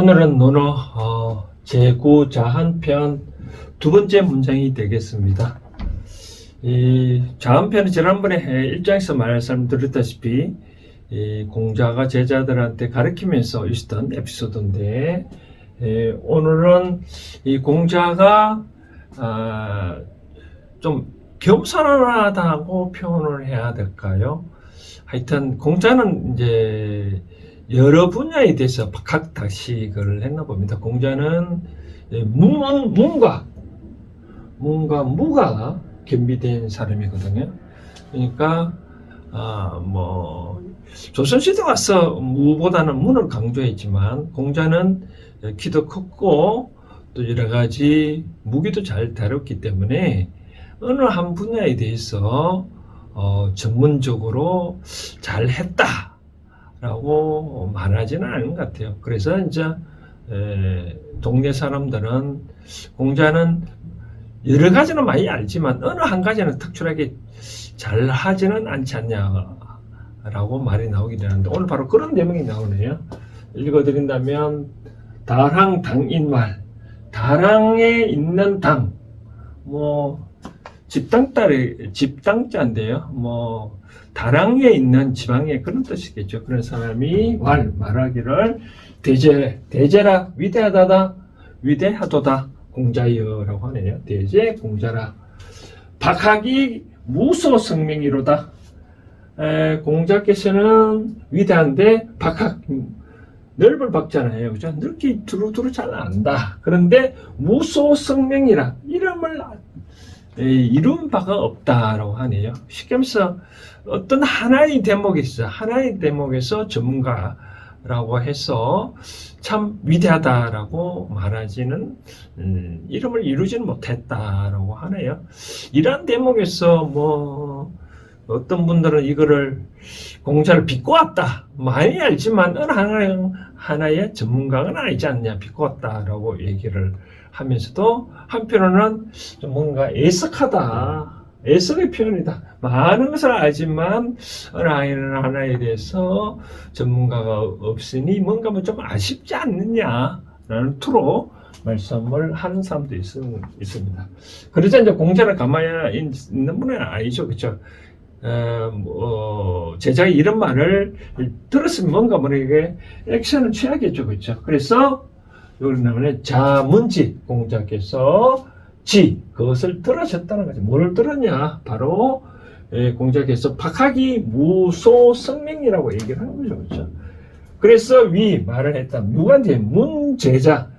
오늘은 논어 제9자한편 두 번째 문장이 되겠습니다. 이 자한편은 지난번에 1장에서 말씀드렸다시피 이 공자가 제자들한테 가르치면서 있었던 에피소드인데, 오늘은 이 공자가 좀 겸손하다고 표현을 해야 될까요? 하여튼 공자는 이제 여러 분야에 대해서 각 다식을 했나 봅니다. 공자는 문과 무가 겸비된 사람이거든요. 그러니까 조선시대 와서 무보다는 문을 강조했지만, 공자는 키도 컸고 또 여러 가지 무기도 잘 다뤘기 때문에 어느 한 분야에 대해서 전문적으로 잘 했다라고 말하지는 않은 것 같아요. 그래서 이제 동네 사람들은 공자는 여러 가지는 많이 알지만 어느 한 가지는 특출하게 잘 하지는 않지 않냐라고 말이 나오게 되는데, 오늘 바로 그런 내용이 나오네요. 읽어드린다면, 다랑 당인말, 다랑에 있는 당, 집당자인데요. 다랑에 있는 지방에 그런 뜻이겠죠. 그런 사람이 말하기를 대제라 위대하도다 공자여라고 하네요. 대제 공자라. 박학이 무소성명이로다. 공자께서는 위대한데 박학 넓을 박잖아요. 그죠? 넓기 두루두루 잘 안다. 그런데 무소성명이라, 이름을 이룬 바가 없다라고 하네요. 쉽게 말해서 어떤 하나의 대목에서 전문가라고 해서 참 위대하다라고 말하지는, 이름을 이루지는 못했다라고 하네요. 이러한 대목에서 어떤 분들은 이거를 공자를 비꼬았다, 많이 알지만 어느 하나의 전문가는 아니지 않냐, 비꼬았다라고 얘기를 하면서도 한편으로는 좀 뭔가 애석의 표현이다. 많은 것을 알지만 어느 하나에 대해서 전문가가 없으니 뭔가 좀 아쉽지 않느냐라는 투로 말씀을 하는 사람도 있습니다. 그러자 이제 공자를 가만히 있는 분은 아니죠, 그렇죠? 제자가 이런 말을 들었으면 뭔가 모르게 액션을 취하겠죠, 그렇죠? 그래서 여기 나오는 자문지, 공자께서 그것을 들으셨다는 거죠. 뭘 들었냐? 바로 공자께서 박학이 무소성명이라고 얘기를 하는 거죠, 그렇죠? 그래서 말을 했다. 누구한테? 문제자,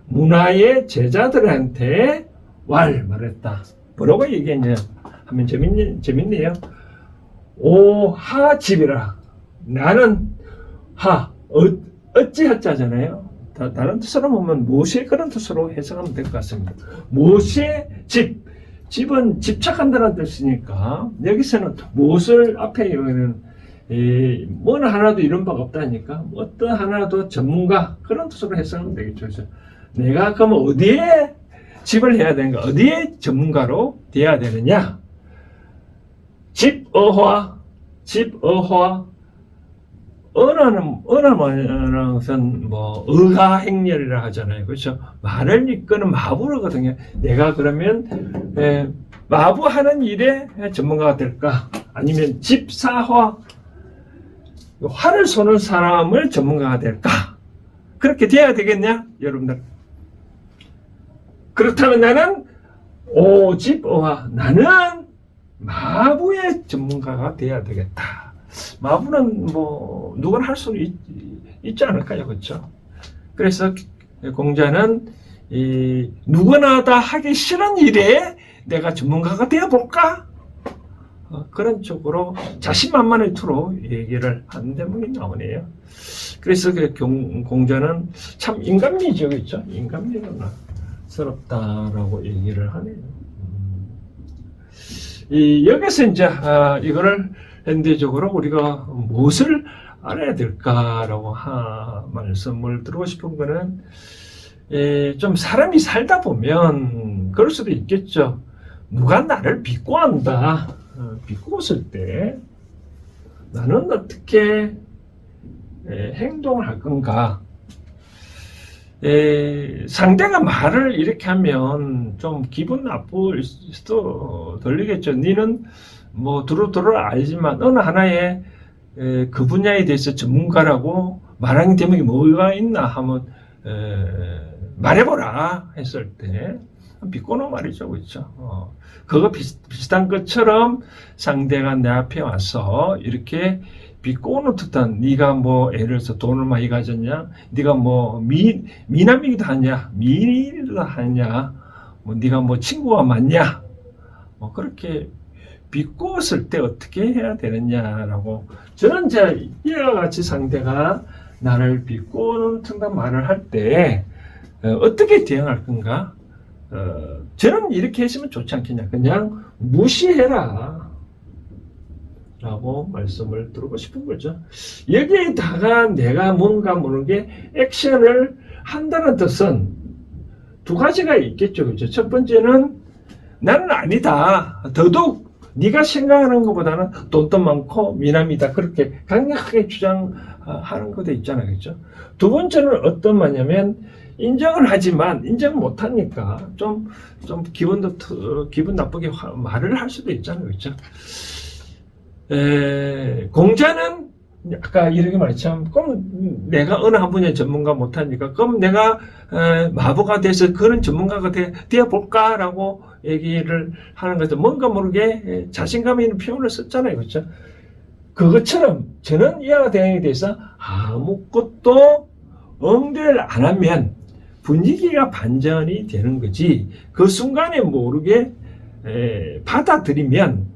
문화의 제자들한테 말했다. 뭐라고 얘기했냐 하면 재밌네요. 오하집이라. 나는 어찌하자잖아요. 다른 뜻으로 보면 무엇의 그런 뜻으로 해석하면 될 것 같습니다. 무엇의 집은 집착한다는 뜻이니까, 여기서는 무엇을 앞에 여기는 뭐는 하나도 이런 바가 없다니까, 어떤 하나도 전문가, 그런 뜻으로 해석하면 되겠죠. 그래서 내가 그러면 어디에 집을 해야 되는가, 어디에 전문가로 돼야 되느냐? 집어화, 언어는 것은 의하행렬이라 하잖아요, 그렇죠? 말을 이끄는 마부거든요. 내가 그러면 마부하는 일에 전문가가 될까? 아니면 집사화, 활을 쏘는 사람을 전문가가 될까? 그렇게 돼야 되겠냐, 여러분들? 그렇다면 나는 오집어화, 나는 마부의 전문가가 돼야 되겠다. 마부는 누구나 할 수 있지 않을까요, 그렇죠? 그래서 공자는 누구나 다 하기 싫은 일에 내가 전문가가 되어 볼까? 그런 쪽으로 자신만만의 투로 얘기를 하는 대목이 나오네요. 그래서 공자는 참 인간미죠, 그렇죠? 인간미스럽다라고 얘기를 하네요. 여기서 이제 이거를 현대적으로 우리가 무엇을 알아야 될까라고 말씀을 드리고 싶은 거는, 좀 사람이 살다 보면 그럴 수도 있겠죠. 누가 나를 비꼬한다. 비꼬았을 때 나는 어떻게 행동을 할 건가? 상대가 말을 이렇게 하면 좀 기분 나쁠 수도 들리겠죠. 니는 뭐 두루두루 알지만 어느 하나의 그 분야에 대해서 전문가라고 말하는 대목이 뭐가 있나 하면 말해보라 했을 때 비꼬는 말이죠, 그렇죠? 그거 비슷한 것처럼 상대가 내 앞에 와서 이렇게 비꼬는 듯한, 네가 뭐 예를 들어서 돈을 많이 가졌냐, 네가 뭐 미남이기도 하냐, 미인이기도 하냐, 뭐 네가 뭐 친구가 많냐, 뭐 그렇게 비꼬았을 때 어떻게 해야 되느냐라고, 저는 이제 이와 같이 상대가 나를 비꼬는 듯한 말을 할 때 어떻게 대응할 건가? 저는 이렇게 했으면 좋지 않겠냐. 그냥 무시해라 라고 말씀을 드리고 싶은 거죠. 여기에다가 내가 뭔가 모르게 액션을 한다는 뜻은 두 가지가 있겠죠. 그렇죠? 첫 번째는 나는 아니다. 더더욱 네가 생각하는 것보다는 돈도 많고 미남이다. 그렇게 강력하게 주장하는 것도 있잖아요. 그렇죠? 두 번째는 어떤 말이냐면 인정을 하지만 인정을 못하니까 좀 기분 나쁘게 말을 할 수도 있잖아요. 그렇죠? 공자는 아까 이렇게 말했지만 그럼 내가 어느 한 분야의 전문가 못하니까 그럼 내가 마부가 돼서 그런 전문가가 되어볼까라고 얘기를 하는 거죠. 뭔가 모르게 자신감 있는 표현을 썼잖아요. 그렇죠? 그것처럼 저는 이와 대응에 대해서 아무것도 응대를 안 하면 분위기가 반전이 되는 거지, 그 순간에 모르게 받아들이면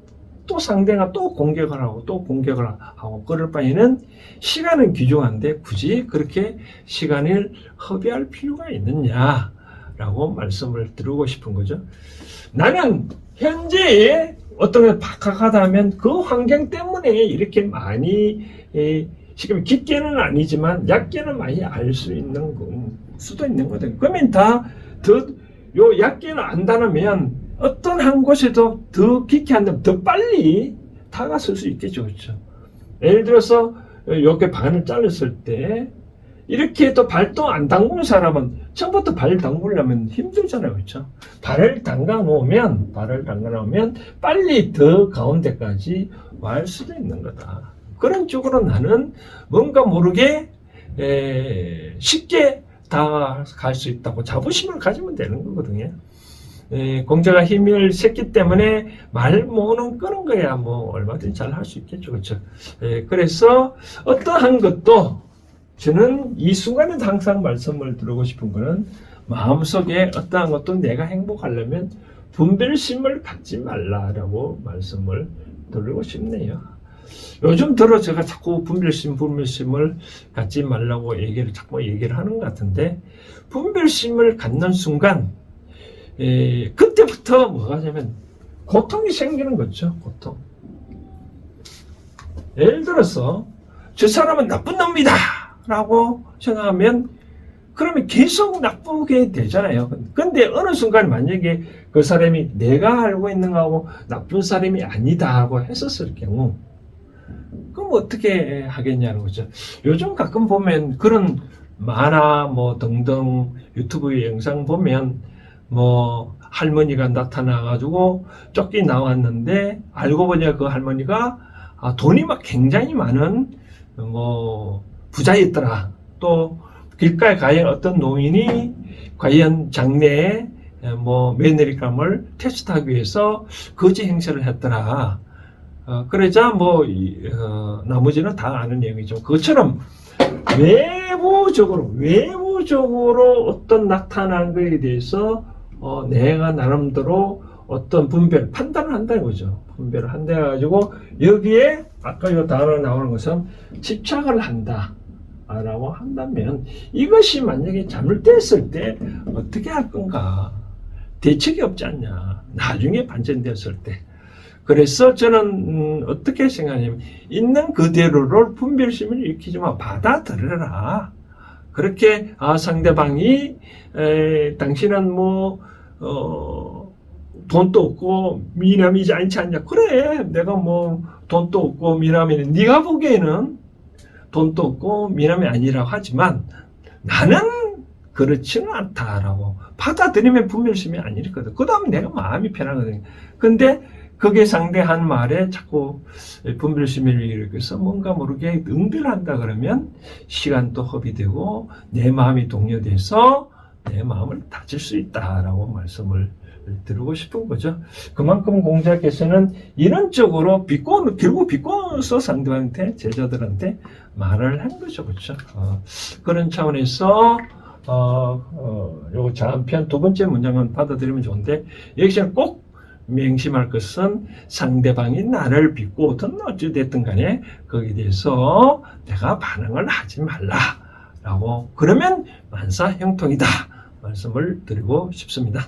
또 상대가 또 공격을 하고 또 공격을 하고 그럴 바에는 시간은 귀중한데 굳이 그렇게 시간을 허비할 필요가 있느냐라고 말씀을 드리고 싶은 거죠. 나는 현재 어떤 게 박학하다면 그 환경 때문에 이렇게 많이 지금 깊게는 아니지만 얕게는 많이 알 수 있는 수도 있는 거거든요. 그러면 요 얕게는 안다면 어떤 한 곳에도 더 깊게 한다면 더 빨리 다가설 수 있겠죠. 그렇죠? 예를 들어서 이렇게 반을 잘랐을 때 이렇게 또 발도 안 담그는 사람은 처음부터 발을 담그려면 힘들잖아요. 그렇죠? 발을 담가 놓으면 빨리 더 가운데까지 갈 수도 있는 거다. 그런 쪽으로 나는 뭔가 모르게 쉽게 다가갈 수 있다고 자부심을 가지면 되는 거거든요. 공자가 힘을 셌기 때문에 말 모으는 끄는 거야 뭐 얼마든지 잘 할 수 있겠죠. 그렇죠? 그래서 어떠한 것도 저는 이 순간에 항상 말씀을 드리고 싶은 거는 마음속에 어떠한 것도 내가 행복하려면 분별심을 갖지 말라라고 말씀을 드리고 싶네요. 요즘 들어 제가 자꾸 분별심을 갖지 말라고 자꾸 얘기를 하는 것 같은데, 분별심을 갖는 순간 그때부터 뭐가 되냐면 고통이 생기는 거죠. 고통. 예를 들어서 저 사람은 나쁜 놈이다 라고 생각하면 그러면 계속 나쁘게 되잖아요. 근데 어느 순간 만약에 그 사람이 내가 알고 있는 거하고 나쁜 사람이 아니다 하고 했었을 경우, 그럼 어떻게 하겠냐는 거죠. 요즘 가끔 보면 그런 만화 뭐 등등 유튜브 영상 보면 뭐 할머니가 나타나가지고 쫓기 나왔는데 알고 보니까 그 할머니가 돈이 막 굉장히 많은 뭐 부자였더라. 또 길가에 과연 어떤 노인이 과연 장래에 뭐 며느리감을 테스트하기 위해서 거지 행세를 했더라. 그러자 뭐 나머지는 다 아는 내용이죠. 그것처럼 외부적으로 어떤 나타난 것에 대해서 내가 나름대로 어떤 판단을 한다는 거죠. 분별을 한다 가지고 여기에 아까 이 단어 나오는 것은 집착을 한다 라고 한다면 이것이 만약에 잘못됐을 때 어떻게 할 건가? 대책이 없지 않냐? 나중에 반전되었을 때. 그래서 저는 어떻게 생각하냐면 있는 그대로를 분별심을 일으키지만 받아들여라. 그렇게 상대방이 당신은 뭐 돈도 없고 미남이지 않지 않냐. 그래, 내가 뭐 돈도 없고 미남이는 네가 보기에는 돈도 없고 미남이 아니라고 하지만 나는 그렇지는 않다라고 받아들이면 분별심이 아니거든. 그 다음에 내가 마음이 편하거든요. 근데 그게 상대한 말에 자꾸 분별심을 일으켜서 뭔가 모르게 응별한다 그러면 시간도 허비되고 내 마음이 동요돼서 내 마음을 다칠 수 있다라고 말씀을 드리고 싶은 거죠. 그만큼 공자께서는 이런 쪽으로 결국 비꼬서 상대방한테, 제자들한테 말을 한 거죠. 그렇죠? 그런 차원에서 요 한편 두 번째 문장은 받아들이면 좋은데, 여기서는 꼭 명심할 것은 상대방이 나를 비꼬든 어찌됐든 간에 거기에 대해서 내가 반응을 하지 말라라고, 그러면 만사 형통이다 말씀을 드리고 싶습니다.